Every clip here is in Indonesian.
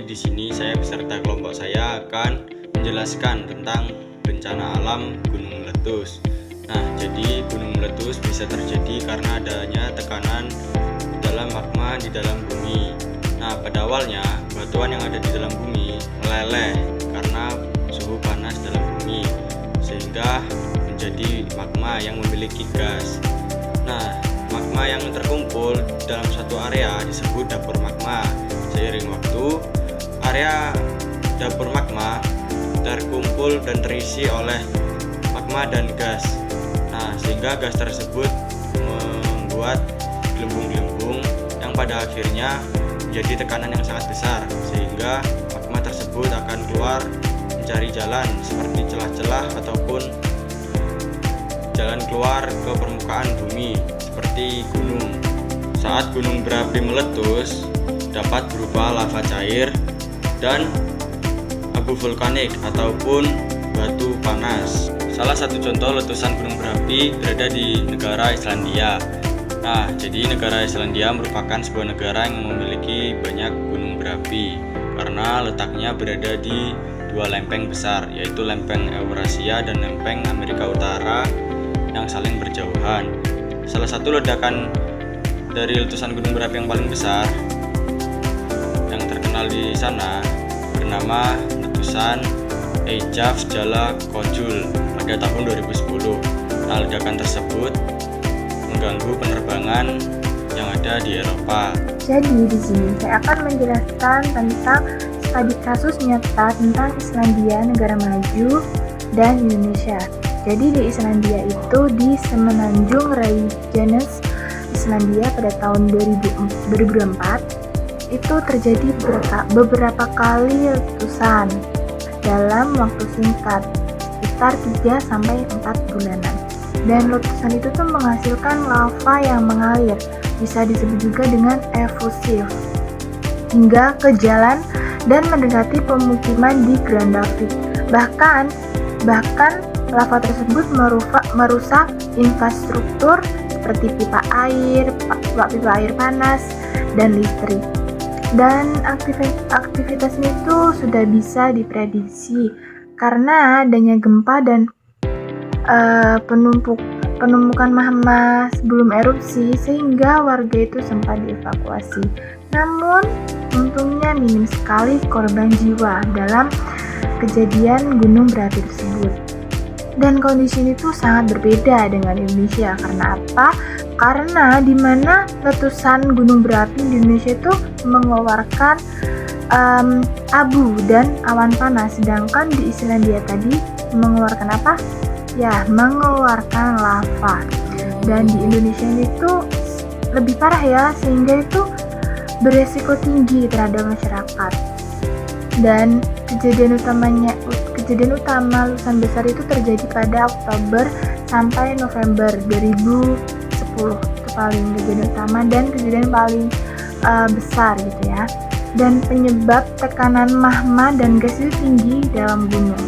di sini saya beserta kelompok saya akan menjelaskan tentang bencana alam gunung meletus. Nah, jadi gunung meletus bisa terjadi karena adanya tekanan di dalam magma di dalam bumi. Nah, pada awalnya batuan yang ada di dalam bumi meleleh karena suhu panas dalam bumi sehingga menjadi magma yang memiliki gas. Nah, magma yang terkumpul dalam satu area disebut dapur magma. Seiring waktu, area dapur magma terkumpul dan terisi oleh magma dan gas. Nah, sehingga gas tersebut membuat gelembung-gelembung yang pada akhirnya menjadi tekanan yang sangat besar, sehingga magma tersebut akan keluar mencari jalan seperti celah-celah ataupun jalan keluar ke permukaan bumi seperti gunung. Saat gunung berapi meletus dapat berupa lava cair dan abu vulkanik ataupun batu panas. Salah satu contoh letusan gunung berapi berada di negara Islandia. Nah, jadi negara Islandia merupakan sebuah negara yang memiliki banyak gunung berapi karena letaknya berada di dua lempeng besar, yaitu lempeng Eurasia dan lempeng Amerika Utara yang saling berjauhan. Salah satu ledakan dari letusan gunung berapi yang paling besar yang terkenal di sana bernama letusan Eyjafjallajökull pada tahun 2010. Nah, ledakan tersebut mengganggu penerbangan yang ada di Eropa. Jadi di sini saya akan menjelaskan tentang studi kasus nyata tentang Islandia, negara maju, dan Indonesia. Jadi di Islandia itu di Semenanjung Reykjanes, Islandia pada tahun 2004 itu terjadi beberapa kali letusan dalam waktu singkat sekitar 3-4 bulanan. Dan letusan itu tuh menghasilkan lava yang mengalir, bisa disebut juga dengan efusif, hingga ke jalan dan mendekati pemukiman di Grandavik. Bahkan lava tersebut merusak infrastruktur seperti pipa air panas, dan listrik. Dan aktivitas itu sudah bisa diprediksi karena adanya gempa dan penumpukan magma sebelum erupsi, sehingga warga itu sempat dievakuasi. Namun untungnya minim sekali korban jiwa dalam kejadian gunung berapi tersebut. Dan kondisi ini tuh sangat berbeda dengan Indonesia. Karena apa? Karena di mana letusan gunung berapi di Indonesia itu mengeluarkan abu dan awan panas, sedangkan di Islandia tadi mengeluarkan apa? Ya, mengeluarkan lava. Dan di Indonesia ini tuh lebih parah ya, sehingga itu beresiko tinggi terhadap masyarakat. Dan kejadian utama letusan besar itu terjadi pada Oktober sampai November 2010. Itu paling kejadian utama dan kejadian paling besar gitu ya. Dan penyebab tekanan magma dan gas itu tinggi dalam gunung.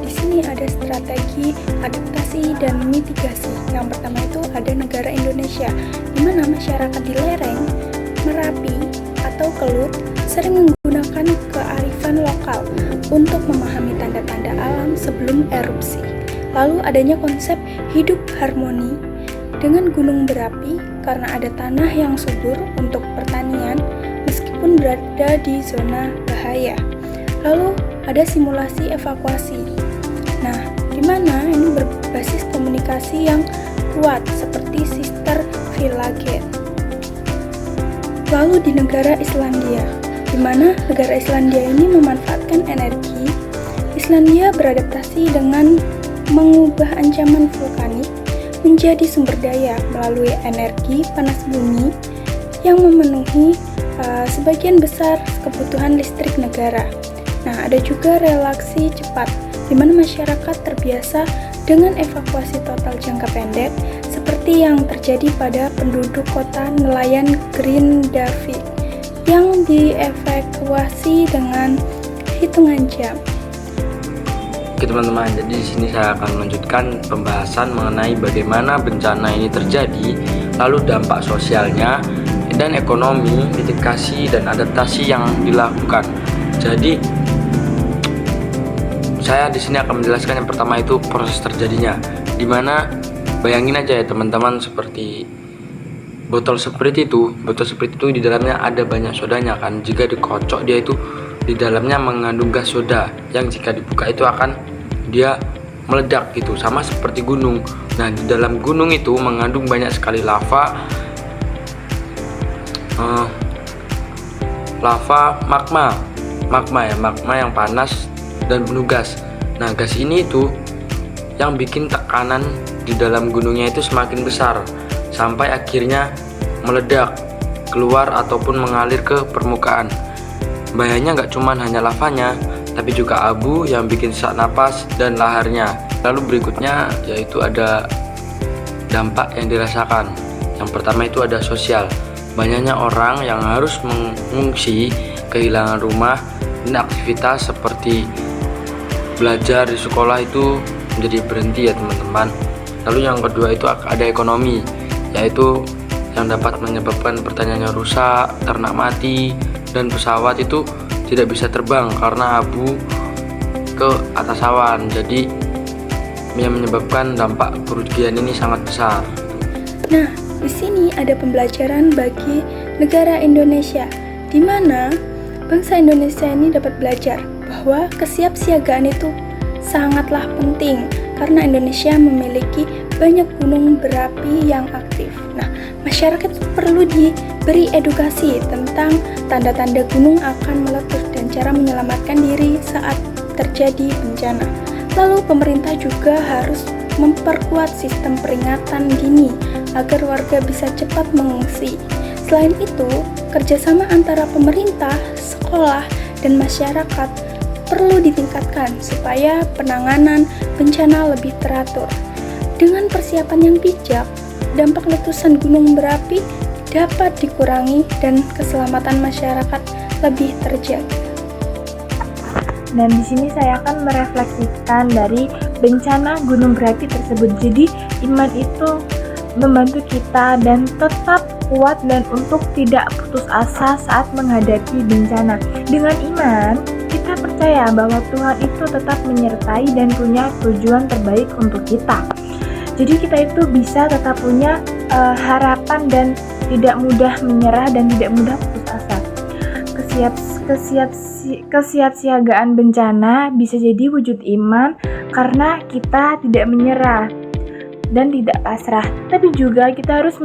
Di sini ada strategi adaptasi dan mitigasi. Yang pertama itu ada negara Indonesia, di mana masyarakat di lereng Merapi atau Kelut sering menggunakan kearifan lokal untuk memahami tanda-tanda alam sebelum erupsi. Lalu adanya konsep hidup harmoni dengan gunung berapi karena ada tanah yang subur untuk pertanian meskipun berada di zona bahaya. Lalu ada simulasi evakuasi. Nah, di mana ini berbasis komunikasi yang kuat seperti Sister Village. Lalu di negara Islandia, di mana negara Islandia ini memanfaatkan energi. Islandia beradaptasi dengan mengubah ancaman vulkanik menjadi sumber daya melalui energi panas bumi yang memenuhi sebagian besar kebutuhan listrik negara. Nah, ada juga relaksi cepat, di mana masyarakat terbiasa dengan evakuasi total jangka pendek seperti yang terjadi pada penduduk kota nelayan Grindavik yang dievakuasi dengan hitungan jam. Oke teman-teman, jadi di sini saya akan melanjutkan pembahasan mengenai bagaimana bencana ini terjadi, lalu dampak sosialnya dan ekonomi, mitigasi dan adaptasi yang dilakukan. Jadi saya di sini akan menjelaskan yang pertama itu proses terjadinya. Dimana bayangin aja ya teman-teman, seperti botol Sprite itu di dalamnya ada banyak sodanya kan. Jika dikocok dia itu di dalamnya mengandung gas soda yang jika dibuka itu akan dia meledak gitu, sama seperti gunung. Nah, di dalam gunung itu mengandung banyak sekali lava magma yang panas dan penuh gas. Nah, gas ini itu yang bikin tekanan di dalam gunungnya itu semakin besar sampai akhirnya meledak, keluar ataupun mengalir ke permukaan. Bahayanya nggak cuma hanya lavanya, tapi juga abu yang bikin sesak napas dan laharnya. Lalu berikutnya yaitu ada dampak yang dirasakan. Yang pertama itu ada sosial. Banyaknya orang yang harus mengungsi, kehilangan rumah, dan aktivitas seperti belajar di sekolah itu menjadi berhenti ya teman-teman. Lalu yang kedua itu ada ekonomi, yaitu yang dapat menyebabkan pertaniannya rusak, ternak mati, dan pesawat itu tidak bisa terbang karena abu ke atas awan. Jadi yang menyebabkan dampak kerugian ini sangat besar. Nah, di sini ada pembelajaran bagi negara Indonesia, di mana bangsa Indonesia ini dapat belajar bahwa kesiapsiagaan itu sangatlah penting karena Indonesia memiliki banyak gunung berapi yang aktif. Nah, masyarakat perlu diberi edukasi tentang tanda-tanda gunung akan meletus dan cara menyelamatkan diri saat terjadi bencana. Lalu pemerintah juga harus memperkuat sistem peringatan dini agar warga bisa cepat mengungsi. Selain itu, kerjasama antara pemerintah, sekolah, dan masyarakat perlu ditingkatkan supaya penanganan bencana lebih teratur. Dengan persiapan yang bijak, dampak letusan gunung berapi dapat dikurangi dan keselamatan masyarakat lebih terjaga. Dan di sini saya akan merefleksikan dari bencana gunung berapi tersebut. Jadi iman itu membantu kita dan tetap kuat dan untuk tidak putus asa saat menghadapi bencana. Dengan iman, kita percaya bahwa Tuhan itu tetap menyertai dan punya tujuan terbaik untuk kita. Jadi kita itu bisa tetap punya harapan dan tidak mudah menyerah dan tidak mudah putus asa. Kesiapsiagaan bencana bisa jadi wujud iman karena kita tidak menyerah dan tidak pasrah. Tapi juga kita harus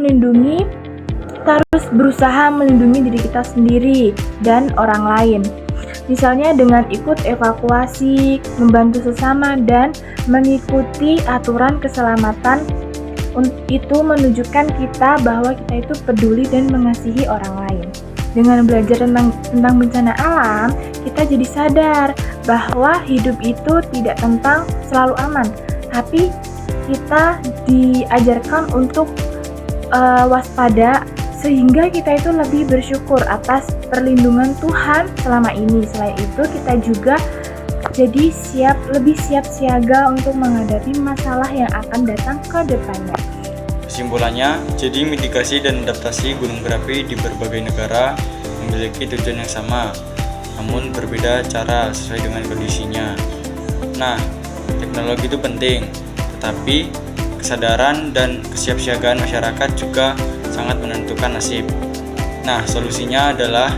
berusaha melindungi diri kita sendiri dan orang lain. Misalnya dengan ikut evakuasi, membantu sesama, dan mengikuti aturan keselamatan. Itu menunjukkan kita bahwa kita itu peduli dan mengasihi orang lain. Dengan belajar tentang bencana alam, kita jadi sadar bahwa hidup itu tidak tentang selalu aman, tapi kita diajarkan untuk waspada sehingga kita itu lebih bersyukur atas perlindungan Tuhan selama ini. Selain itu, kita juga jadi lebih siap siaga untuk menghadapi masalah yang akan datang ke depannya. Kesimpulannya, jadi mitigasi dan adaptasi gunung berapi di berbagai negara memiliki tujuan yang sama, namun berbeda cara sesuai dengan kondisinya. Nah, teknologi itu penting, tetapi kesadaran dan kesiapsiagaan masyarakat juga sangat menentukan nasib. Nah, solusinya adalah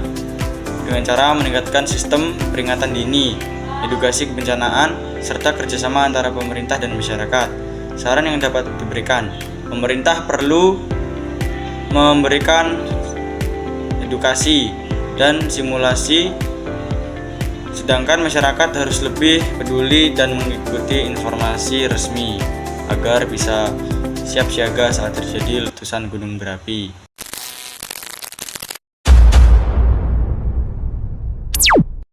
dengan cara meningkatkan sistem peringatan dini, edukasi kebencanaan, serta kerjasama antara pemerintah dan masyarakat. Saran yang dapat diberikan, pemerintah perlu memberikan edukasi dan simulasi, sedangkan masyarakat harus lebih peduli dan mengikuti informasi resmi agar bisa siap siaga saat terjadi letusan gunung berapi.